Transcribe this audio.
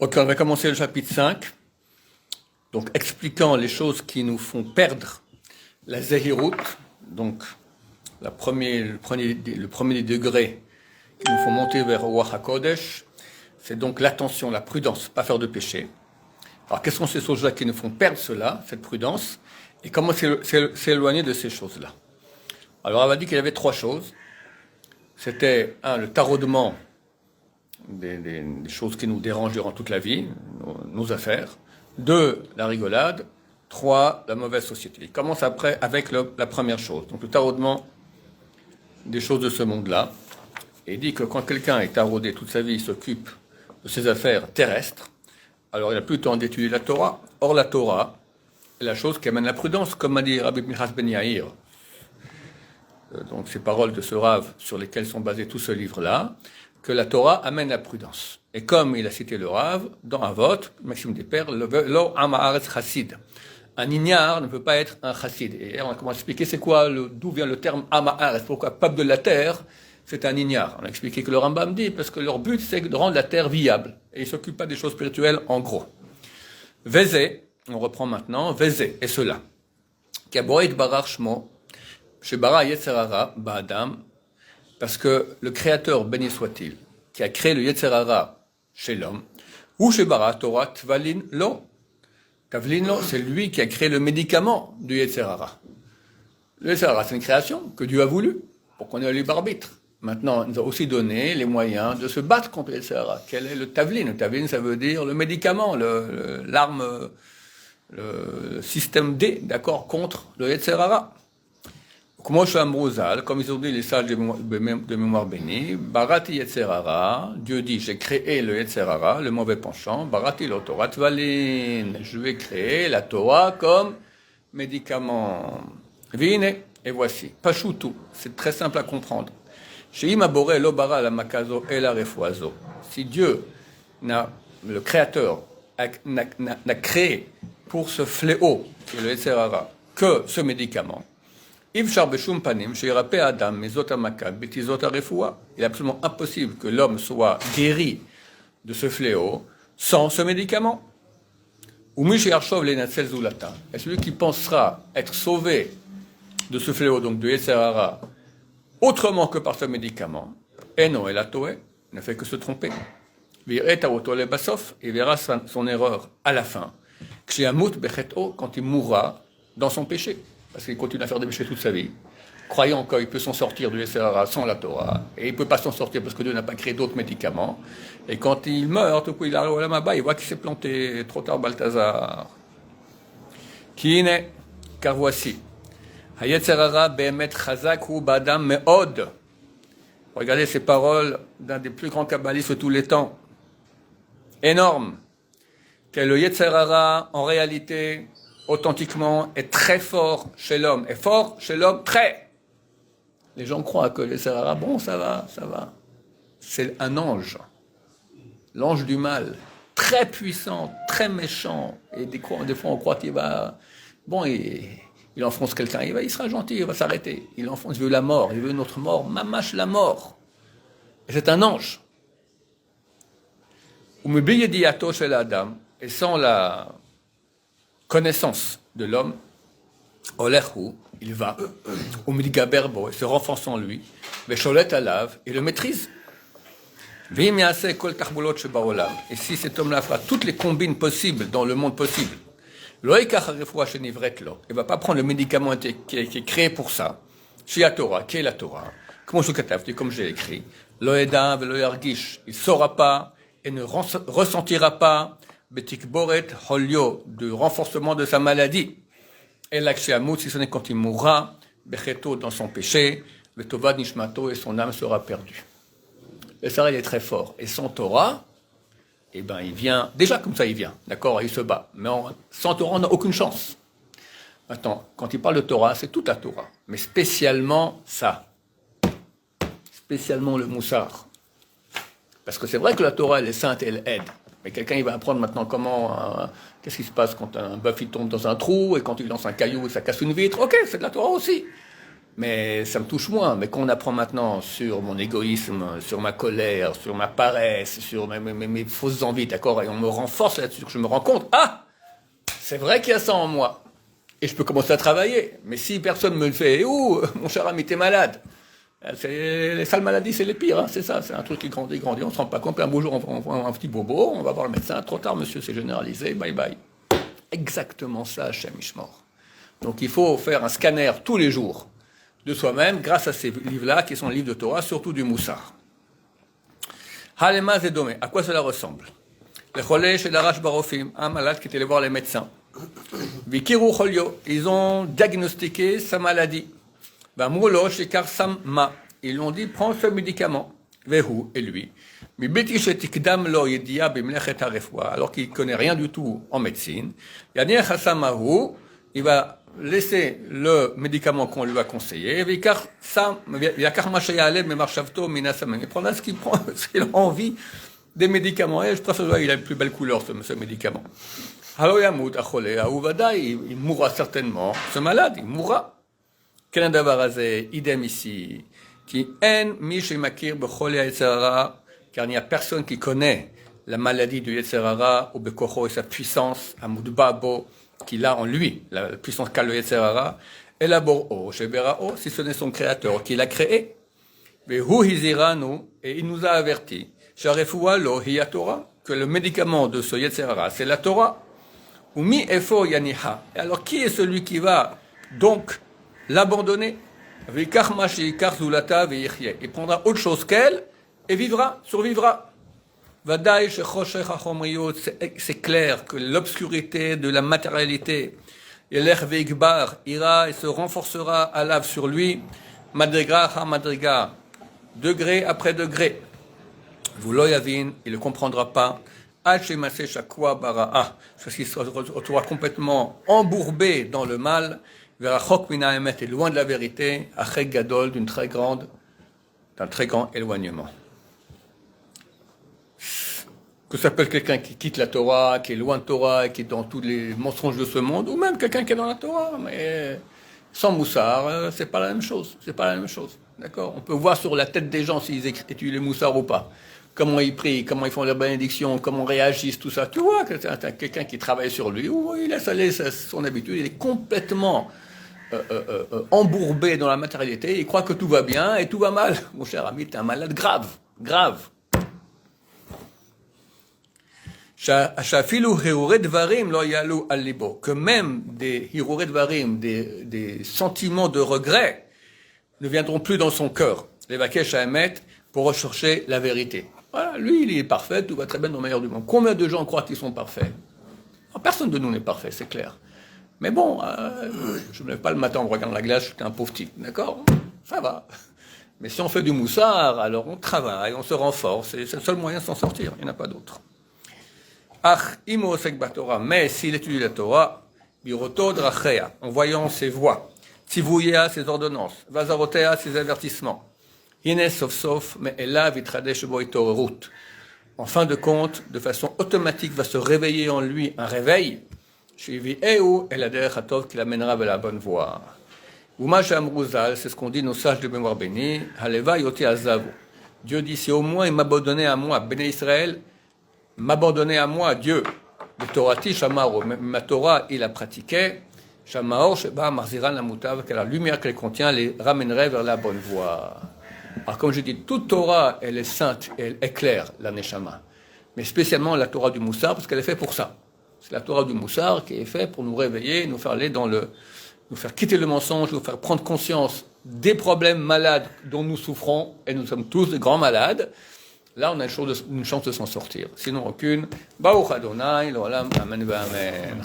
Ok, on va commencer le chapitre 5, donc expliquant les choses qui nous font perdre la zéhirout, donc le premier des degrés qui nous font monter vers Ruach HaKodesh, c'est donc l'attention, la prudence, pas faire de péché. Alors quelles sont ces choses-là qui nous font perdre cela, cette prudence, et comment s'éloigner de ces choses-là? Alors on a dit qu'il y avait trois choses. C'était le taraudement des choses qui nous dérangent durant toute la vie, nos affaires. 2, la rigolade. 3, la mauvaise société. Il commence après avec la première chose, donc le taraudement des choses de ce monde-là. Et il dit que quand quelqu'un est taraudé toute sa vie, il s'occupe de ses affaires terrestres, alors il n'a plus le temps d'étudier la Torah. Or la Torah est la chose qui amène la prudence, comme a dit Rabbi Pinchas Ben Yair. Donc ces paroles de ce Rav sur lesquelles sont basés tous ce livre-là, que la Torah amène la prudence. Et comme il a cité le Rav, dans Avot, Maxime des Pères, Lo Am Haaretz Chassid. Un ignare ne peut pas être un chassid. Et on a commencé à expliquer c'est quoi, d'où vient le terme Am Haaretz, pourquoi peuple de la terre, c'est un ignare. On a expliqué que le Rambam dit, parce que leur but c'est de rendre la terre viable. Et ils ne s'occupent pas des choses spirituelles en gros. Vézé, on reprend maintenant, Vézé, et cela. Kaboïd Barar Shmo, chez Bara Yetzer Hara, Ba'adam, parce que le Créateur, béni soit-il, qui a créé le Yetzer Hara chez l'homme, ou chez Bara Torah Tvalin Lo. Tvalin Lo, c'est lui qui a créé le médicament du Yetzer Hara. Le Yetzer Hara, c'est une création que Dieu a voulu, pour qu'on ait le libre arbitre. Maintenant, il nous a aussi donné les moyens de se battre contre le Yetzer Hara. Quel est le Tvalin? Le Tvalin, ça veut dire le médicament, l'arme, le système D, d'accord, contre le Yetzer Hara. Comme ils ont dit les sages de mémoire bénie, Barati Yetzer Hara, Dieu dit, j'ai créé le Yetzer Hara, le mauvais penchant, Barati lo Torah Tvalin, je vais créer la Torah comme médicament. Vine, et voici. Pashutu, c'est très simple à comprendre. Sheim abore lo bara la makazo et la refuazo. Si Dieu, le Créateur, n'a créé pour ce fléau, qui est le Yetzer Hara, que ce médicament, il est absolument impossible que l'homme soit guéri de ce fléau sans ce médicament. Et celui qui pensera être sauvé de ce fléau, donc de Yetzer Hara, autrement que par ce médicament, Eno et Latoé, ne fait que se tromper. Il verra son erreur à la fin, quand il mourra dans son péché. Parce qu'il continue à faire des péchés toute sa vie, croyant qu'il peut s'en sortir du Yetzer Hara sans la Torah, et il ne peut pas s'en sortir parce que Dieu n'a pas créé d'autres médicaments, et quand il meurt, tout coup il arrive au Olam, il voit qu'il s'est planté, trop tard Balthazar. Kine, car voici, Yetzer Hara be'emet chazak hu ba'adam me'od. Regardez ces paroles d'un des plus grands kabbalistes de tous les temps, énorme, que le Yetzer Hara, en réalité, authentiquement, est très fort chez l'homme. Est fort chez l'homme, très. Les gens croient que le Yetzer Hara, bon, ça va. C'est un ange. L'ange du mal. Très puissant, très méchant. Et des fois, on croit qu'il va... Bon, il enfonce quelqu'un, il sera gentil, il va s'arrêter. Il veut la mort, il veut notre mort. Mamache la mort. Et c'est un ange. Et sans la connaissance de l'homme, il va, il se renforce en lui, il le maîtrise. Et si cet homme-là fera toutes les combines possibles dans le monde possible, il ne va pas prendre le médicament qui est créé pour ça, chez la Torah, qui est la Torah, comme j'ai écrit, il ne saura pas et ne ressentira pas Betikboret holio, du renforcement de sa maladie. Et l'akshiamut, si ce n'est quand il mourra, Becheto dans son péché, Betovad nishmato, et son âme sera perdue. Le Sarah, il est très fort. Et sans Torah, eh ben, il vient, déjà comme ça il vient, d'accord, il se bat. Mais sans Torah, on n'a aucune chance. Maintenant, quand il parle de Torah, c'est toute la Torah. Mais spécialement ça. Spécialement le moussar. Parce que c'est vrai que la Torah, elle est sainte et elle aide. Mais quelqu'un, il va apprendre maintenant qu'est-ce qui se passe quand un bœuf il tombe dans un trou et quand il lance un caillou et ça casse une vitre. Ok, c'est de la Torah aussi. mais ça me touche moins. Mais qu'on apprend maintenant sur mon égoïsme, sur ma colère, sur ma paresse, sur mes fausses envies, d'accord, et on me renforce là-dessus, je me rends compte, c'est vrai qu'il y a ça en moi. Et je peux commencer à travailler. Mais si personne me le fait, mon cher ami, t'es malade. Les sales maladies, c'est les pires, hein, c'est ça, c'est un truc qui grandit, on se rend pas compte, un beau jour, on voit un petit bobo, on va voir le médecin, trop tard, monsieur, c'est généralisé, bye bye. Exactement ça, Hachem Ishmor. Donc il faut faire un scanner tous les jours de soi-même, grâce à ces livres-là, qui sont les livres de Torah, surtout du Moussar. Halema Zedome, à quoi cela ressemble? Le Cholé chez l'Arash Barofim, un malade qui était allé voir les médecins. Vikiru Cholio, ils ont diagnostiqué sa maladie. Ils lui ont dit, prends ce médicament. Vehu, et lui. Alors qu'il ne connaît rien du tout en médecine. Il va laisser le médicament qu'on lui a conseillé. Il prendra ce qu'il prend, ce qu'il a envie des médicaments. Et je préfère qu'il a une plus belle couleur, ce médicament. Il mourra certainement, ce malade, il mourra. Quel idem ici, car il n'y a personne qui connaît la maladie du Yetzer Hara, ou Bekocho et sa puissance, Amudbabo, qu'il a en lui, la puissance qu'a le Yetzer Hara, et la Bor'o, Shebera'o, si ce n'est son créateur qui l'a créé. Et il nous a averti, Sharefoua lo hiya Torah, que le médicament de ce Yetzer Hara, c'est la Torah. Umi efo yaniha. Et alors qui est celui qui va donc l'abandonner? Il prendra autre chose qu'elle et vivra, survivra. C'est clair que l'obscurité de la matérialité, ira et se renforcera à lave sur lui, madriga ha madriga, degré après degré. Il ne le comprendra pas. Parce qu'il sera complètement embourbé dans le mal, est loin de la vérité, d'un très grand éloignement. Que ça peut être quelqu'un qui quitte la Torah, qui est loin de Torah, qui est dans tous les mensonges de ce monde, ou même quelqu'un qui est dans la Torah, mais sans moussard, c'est pas la même chose. C'est pas la même chose. D'accord? On peut voir sur la tête des gens s'ils étudient les moussards ou pas. Comment ils prient, comment ils font leurs bénédictions, comment réagissent, tout ça. Tu vois que c'est quelqu'un qui travaille sur lui, ou il laisse aller son habitude, il est complètement embourbé dans la matérialité, il croit que tout va bien et tout va mal. Mon cher ami, tu es un malade grave, grave. Que même des hirurei dvarim, des sentiments de regret, ne viendront plus dans son cœur. Les vakesh haemet, pour rechercher la vérité. Voilà, lui, il est parfait, tout va très bien dans le meilleur du monde. Combien de gens croient qu'ils sont parfaits? Personne de nous n'est parfait, c'est clair. Mais bon, je ne me lève pas le matin en regardant la glace, je suis un pauvre type, d'accord? Ça va. Mais si on fait du moussard, alors on travaille, on se renforce, c'est le seul moyen de s'en sortir, il n'y en a pas d'autre. Mais s'il étudie la Torah, biroto drachea, en voyant ses voies, tivouya, ses ordonnances, vazarotea, ses avertissements, Yene sauf, mais là, vitradesh boitorut. En fin de compte, de façon automatique, va se réveiller en lui un réveil. Shivieu et la derech hatov qui l'amènera vers la bonne voie. Umash amruzal, c'est ce qu'on dit nos sages de mémoire bénie. Haleva yoti azavu. Dieu dit si au moins il m'abandonnait à moi, Béné Israël, m'abandonnait à moi, Dieu. Le Torati shamaro, ma Torah il la pratiquait. Shamaor sheba marziran la mutav, que la lumière qu'elle contient les ramènerait vers la bonne voie. Alors comme je dis, toute Torah, elle est sainte, elle éclaire la Neshama. Mais spécialement la Torah du Moussar, parce qu'elle est faite pour ça. C'est la Torah du Moussar qui est faite pour nous réveiller, nous faire aller nous faire quitter le mensonge, nous faire prendre conscience des problèmes malades dont nous souffrons, et nous sommes tous des grands malades. Là, on a une chance de s'en sortir. Sinon, aucune. Baruch Adonai, l'olam, amen, amen.